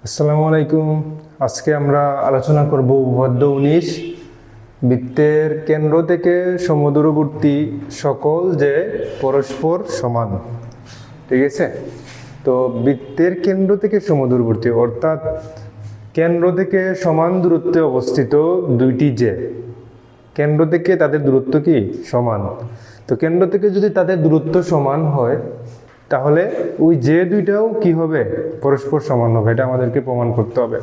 আসসালামু আলাইকুম। আজকে আমরা আলোচনা করব উপপাদ্য 19 বৃত্তের কেন্দ্র থেকে সমদূরবর্তী সকল যে পরস্পর সমান। ঠিক আছে, তো বৃত্তের কেন্দ্র থেকে সমদূরবর্তী অর্থাৎ কেন্দ্র থেকে সমান দূরত্বে অবস্থিত দুইটি যে কেন্দ্র থেকে তাদের দূরত্ব কি সমান। তো কেন্দ্র থেকে যদি তাদের দূরত্ব সমান হয় তাহলে ওই যে দুইটাও কি হবে, পরস্পর সমান হবে। এটা আমাদেরকে প্রমাণ করতে হবে।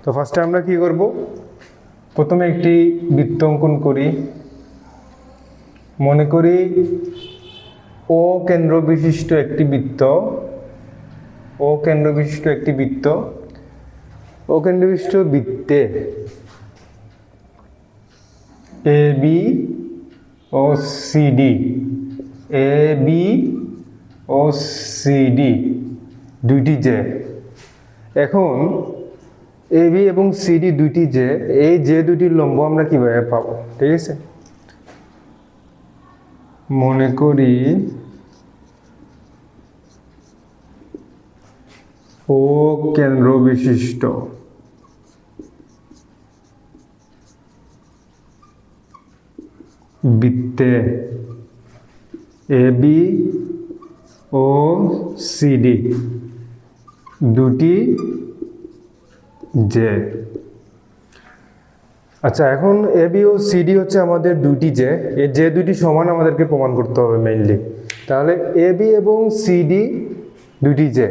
তো ফার্স্টে আমরা কি করব, প্রথমে একটি বৃত্ত অঙ্কন করি। মনে করি ও কেন্দ্র বিশিষ্ট একটি বৃত্ত, ও কেন্দ্র বিশিষ্ট একটি বৃত্ত, ও কেন্দ্র বিশিষ্ট বৃত্তে A B O CD, A B O CD দুইটি যে। এখন এ বি এবং সিডি দুইটি যে, এই যে দুইটির লম্ব আমরা কিভাবে পাবো? ঠিক আছে, মনে করি ও কেন্দ্র বিশিষ্ট বৃত্তে এ বি ও সিডি দুটি যে। আচ্ছা, এখন এ বি ও সিডি হচ্ছে আমাদের দুইটি যে, এই যে দুইটি সমান আমাদেরকে প্রমাণ করতে হবে মেইনলি। তাহলে এ বি এবং সিডি দুইটি যে,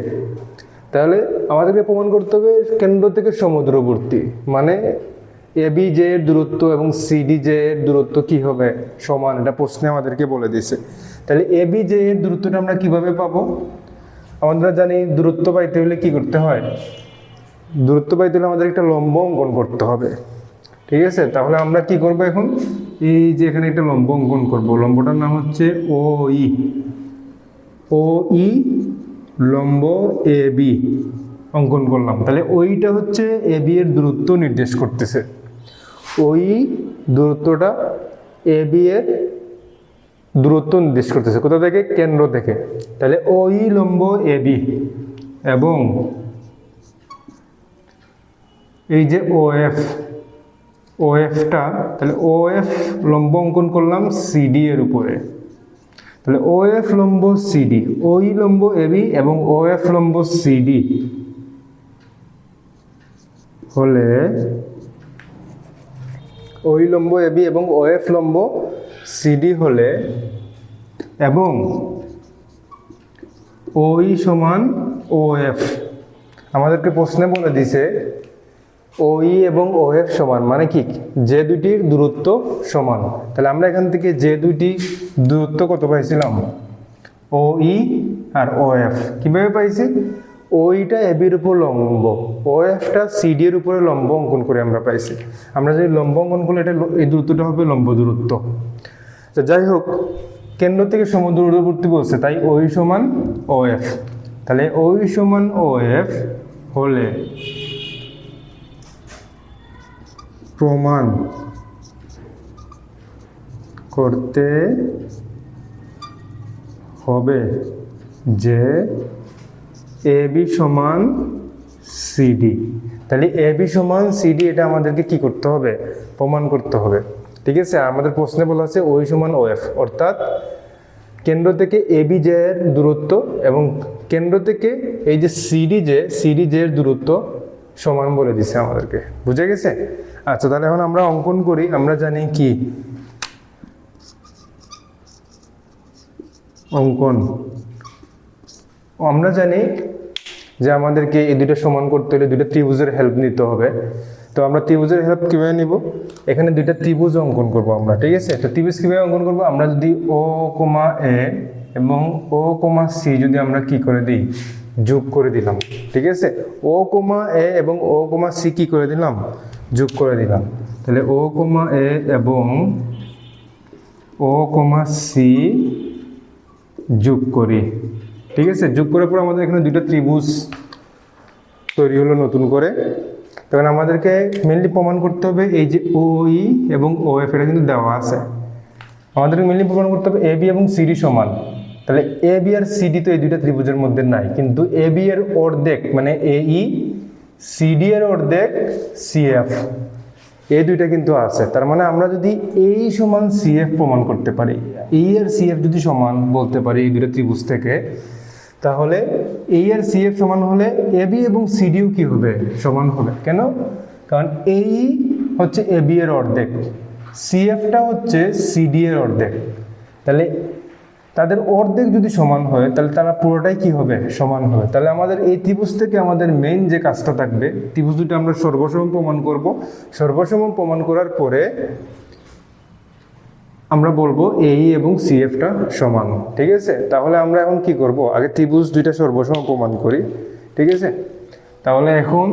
তাহলে আমাদেরকে প্রমাণ করতে হবে কেন্দ্র থেকে সমদূরবর্তী, মানে এ বি যে এর দূরত্ব এবং সিডি যে এর দূরত্ব কি হবে, সমান। এটা প্রশ্নে আমাদেরকে বলে দিয়েছে। তাহলে এ বি যে এর দূরত্বটা আমরা কিভাবে পাবো? আমরা জানি দূরত্ব পাইতে হলে কি করতে হয়, দূরত্ব পাইতে হলে আমাদের একটা লম্ব অঙ্কন করতে হবে। ঠিক আছে, তাহলে আমরা কি করব, এখন এই যে এখানে একটা লম্ব অঙ্কন করব। লম্বটার নাম হচ্ছে ও ই, ও ই লম্ব এ বি অঙ্কন করলাম। তাহলে ওইটা হচ্ছে এ বি এর দূরত্ব নির্দেশ করতেছে। ওই দূরত্বটা এ বি এর দূরত্ব নির্দেশ করতেছে কোথা থেকে? কেন্দ্র থেকে। তাহলে ওই লম্ব এ বি এবং এই যে ও এফ, ও এফটা, তাহলে ও এফ লম্ব অঙ্কন করলাম সিডি এর উপরে। তাহলে ও এফ লম্ব সিডি, ওই লম্ব এ বি এবং ও এফ লম্ব সিডি হলে, ওই লম্ব এ বি এবং ও এফ লম্ব সিডি হলে, এবং ওই সমান ও এফ। আমাদেরকে প্রশ্নে বলে দিছে ওই এবং ও এফ সমান, মানে কি যে দুইটির দূরত্ব সমান। তাহলে আমরা এখান থেকে যে দুইটি দূরত্ব কত পাইছিলাম, ও ই আর ও এফ, কিভাবে পাইছি? ওইটা এ বির উপর লম্ব, ও এফটা সিডি এর উপরে লম্ব অঙ্কন করে আমরা পাইছি। আমরা যদি লম্ব অঙ্কন করলে এটা এই দূরত্বটা হবে লম্ব দূরত্ব। তো যাই হোক, কেন্দ্র থেকে সমদূরবর্তী বলছে, তাই ওই সমান ও এফ। তাহলে ওই সমান ও এফ হলে প্রমাণ করতে হবে যে এ বি সমান সিডি। তাহলে এ বি সমান সিডি, এটা আমাদেরকে কি করতে হবে? প্রমাণ করতে হবে। ঠিক আছে, আমাদের প্রশ্নে বলা আছে ওই সমান ও এফ, অর্থাৎ কেন্দ্র থেকে এ বি জে এর দূরত্ব এবং কেন্দ্র থেকে এই যে সিডি জে এর দূরত্ব সমান বলে দিছে আমাদেরকে। বুঝে গেছে? আচ্ছা, তাহলে এখন আমরা অঙ্কন করি। আমরা জানি কি অঙ্কন, আমরা জানি যে আমাদেরকে এই দুইটা সমান করতে হলে দুইটা ত্রিভুজের হেল্প নিতে হবে। তো আমরা ত্রিভুজের হেল্প কিভাবে নিব? এখানে দুইটা ত্রিভুজ অঙ্কন করব আমরা। ঠিক আছে, তো ত্রিভুজ কিভাবে অঙ্কন করব? আমরা যদি ও কমা এ এবং ও কমা সি যদি আমরা কি করে দিই, যোগ করে দিলাম। ঠিক আছে, ও কমা এ এবং ও কমা সি কি করে দিলাম, যোগ করে দিলাম। তাহলে ও কমা এ এবং ও কমা সি যোগ করি। ঠিক আছে, যোগ করার পর আমাদের এখানে দুইটা ত্রিভুজ তৈরি হলো নতুন করে। তখন আমাদেরকে মেনলি প্রমাণ করতে হবে এই যে ও ই এবং ও এফ, এটা কিন্তু দেওয়া আছে। আমাদেরকে মেনলি প্রমাণ করতে হবে এ বি এবং সিডি সমান। তাহলে এ বি আর সিডি তো এই দুইটা ত্রিভুজের মধ্যে নাই, কিন্তু এ বি এর অর্ধেক মানে এ ই সিডি এর অর্ধেক সিএফ, এই দুইটা কিন্তু আছে। তার মানে আমরা যদি এই সমান সিএফ প্রমাণ করতে পারি, এই আর সিএফ যদি সমান বলতে পারি এই দুটো ত্রিভুজ থেকে, তাহলে এই আর সিএফ সমান হলে এবি এবং সিডিও কি হবে? সমান হবে। কেন? কারণ এই হচ্ছে এবি এর অর্ধেক, সিএফটা হচ্ছে সিডি এর অর্ধেক। তাহলে তাদের অর্ধেক যদি সমান হয় তাহলে তারা পুরোটাই কি হবে? সমান হবে। তাহলে আমাদের এই ত্রিভুজ থেকে আমাদের মেইন যে কাজটা থাকবে, ত্রিভুজ দুটো আমরা সর্বসম প্রমাণ করব। সর্বসম প্রমাণ করার পরে আমরা বলবো এই এবং সিএফটা সমান, ঠিক আছে? তাহলে আমরা এখন কি করব? আগে ত্রিভুজ দুইটা সর্বসম প্রমাণ করি, ঠিক আছে? তাহলে এখন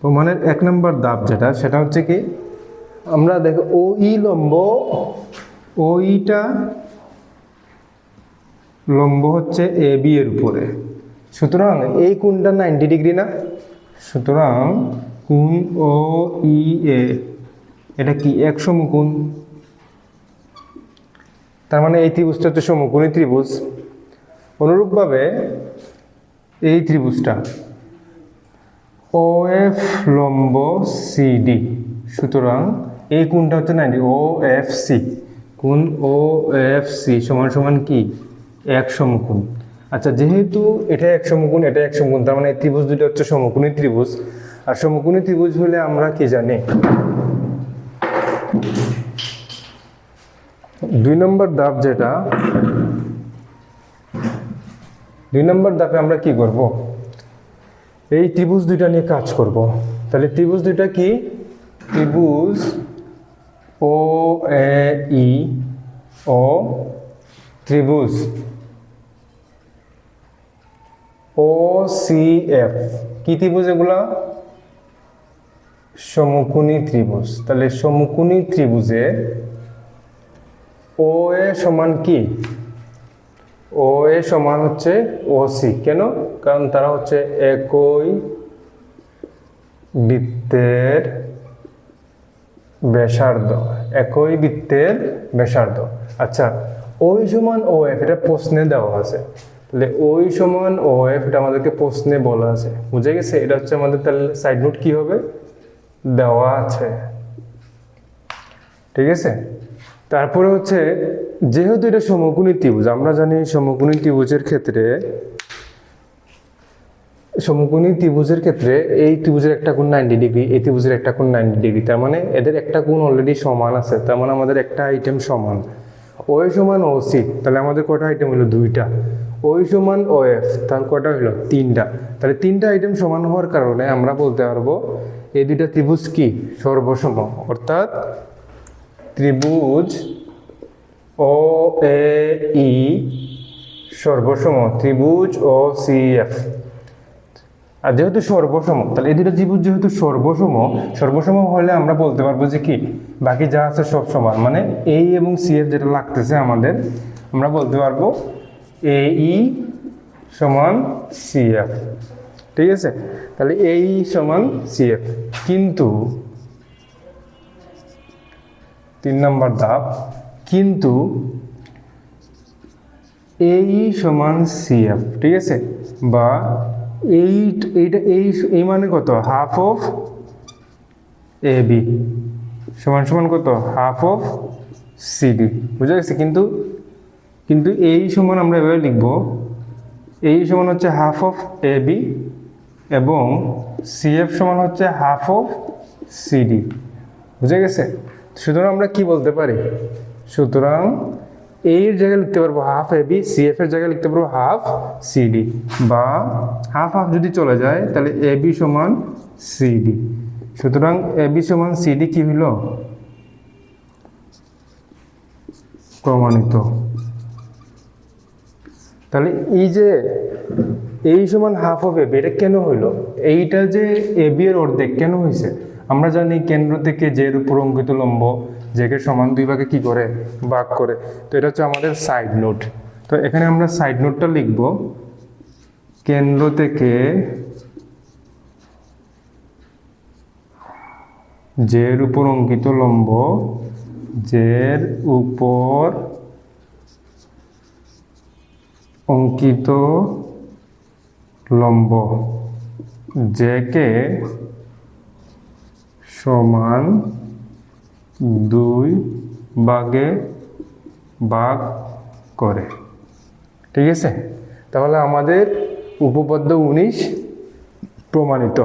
প্রমাণের 1 নম্বর ধাপ যেটা, সেটা হচ্ছে কি, আমরা দেখো ওই লম্ব, ওইটা লম্ব হচ্ছে এ বি এর উপরে, সুতরাং এই কোণটা 90 ডিগ্রি না? সুতরাং কোণ ও ই এ এটা কি এক সমকোণ। তার মানে এই ত্রিভুজটা হচ্ছে সমকোণী ত্রিভুজ। অনুরূপভাবে এই ত্রিভুজটা ও এফ লম্ব সিডি, সুতরাং এই কোণটা হচ্ছে 90, ও এফ সি, কোণ ও এফ সি সমান সমান কি? এক সমকোণ। আচ্ছা, যেহেতু এটা এক সমকোণ, এটা এক সমকোণ, তার মানে এই ত্রিভুজ দুটো হচ্ছে সমকোণী ত্রিভুজ। আর সমকোণী ত্রিভুজ হলে আমরা কি জানি? 2 নম্বর ধাপ যেটা, 2 নম্বর ধাপে আমরা কি করব? এই ত্রিভুজ দুইটা নিয়ে কাজ করব। তাহলে ত্রিভুজ দুইটা কি? ত্রিভুজ ও এ ই ও ত্রিভুজ ও সি এফ। কি ত্রিভুজ এগুলা? সমকোণী ত্রিভুজ। তাহলে সমকোণী ত্রিভুজে ও এ সমান কি? ও এ সমান হচ্ছে ও সি। কেন? কারণ তারা হচ্ছে একই বৃত্তের ব্যাসার্ধ, একই বৃত্তের ব্যাসার্ধ। আচ্ছা, ওই সমান ও এফ এটা প্রশ্নে দেওয়া আছে। তাহলে ওই সমান ও এফ এটা আমাদেরকে প্রশ্নে বলা আছে, বুঝে গেছে? এটা হচ্ছে আমাদের তাহলে সাইড নোট কি হবে? দেওয়া আছে, ঠিক আছে? তারপরে হচ্ছে, যেহেতু এটা সমকোণী ত্রিভুজ, আমরা জানি সমকোণী ত্রিভুজের ক্ষেত্রে, সমকোণী ত্রিভুজের ক্ষেত্রে এই ত্রিভুজের একটা কোণ 90 ডিগ্রি, এই ত্রিভুজের একটা কোণ 90 ডিগ্রি। তার মানে এদের একটা কোণ অলরেডি সমান আছে। তার মানে আমাদের একটা আইটেম সমান। ওই সমান ও সি, তাহলে আমাদের কটা আইটেম হলো? 2টা। ওই সমান ও এফ, তাহলে কটা হলো? 3টা। তাহলে 3টা আইটেম সমান হওয়ার কারণে আমরা বলতে পারবো এই দুইটা ত্রিভুজ কি? সর্বসম। অর্থাৎ ত্রিভুজ ও এ ই সর্বসম ত্রিভুজ ও সি এফ। আর যেহেতু সর্বসম, তাহলে এই দুটো ত্রিভুজ যেহেতু সর্বসম, সর্বসম হলে আমরা বলতে পারবো যে কি, বাকি যা আছে সব সমান। মানে এই এবং সি এফ যেটা লাগতেছে আমাদের, আমরা বলতে পারবো এ ই সমান সি এফ, ঠিক আছে? তাহলে এই সমান সি এফ। কিন্তু 3 নম্বর ধাপ, কিন্তু এই সমান সি এফ, ঠিক আছে? বা এইটা এই মানে কত? হাফ অফ এ বি সমান সমান কত? হাফ অফ সিডি, বুঝা গেছে? কিন্তু এই সমান আমরা এভাবে লিখব, এই সমান হচ্ছে হাফ অফ এ বি এবং সি এফ সমান হচ্ছে হাফ অফ সিডি, বুঝা গেছে? সুতরাং আমরা কি বলতে পারি? সুতরাং এর জায়গায় লিখতে পারবো half A B, C F এর জায়গায় লিখতে পারবো হাফ সিডি, বা হাফ হাফ যদি চলে যায় তাহলে এ বি সমান সিডি। সুতরাং এ বি সমান সিডি কি হইল? প্রমাণিত। তাহলে এই যে এই সমান হাফ অফ এ বি, এটা কেন হইল? এইটা যে এ বি এর অর্ধেক কেন হয়েছে? আমরা জানি কেন্দ্র থেকে জের উপর অঙ্কিত লম্ব জেকে সমান 2 ভাগে কি করে? ভাগ করে। তো এটা হচ্ছে আমাদের সাইড নোট। তো এখানে আমরা সাইড নোটটা লিখব, কেন্দ্র থেকে জের উপর অঙ্কিত লম্ব, জের উপর অঙ্কিত লম্ব জেকে সমান 2 ভাগে ভাগ করে। ঠিক আছে, তাহলে আমাদের উপপাদ্য 19 প্রমাণিত।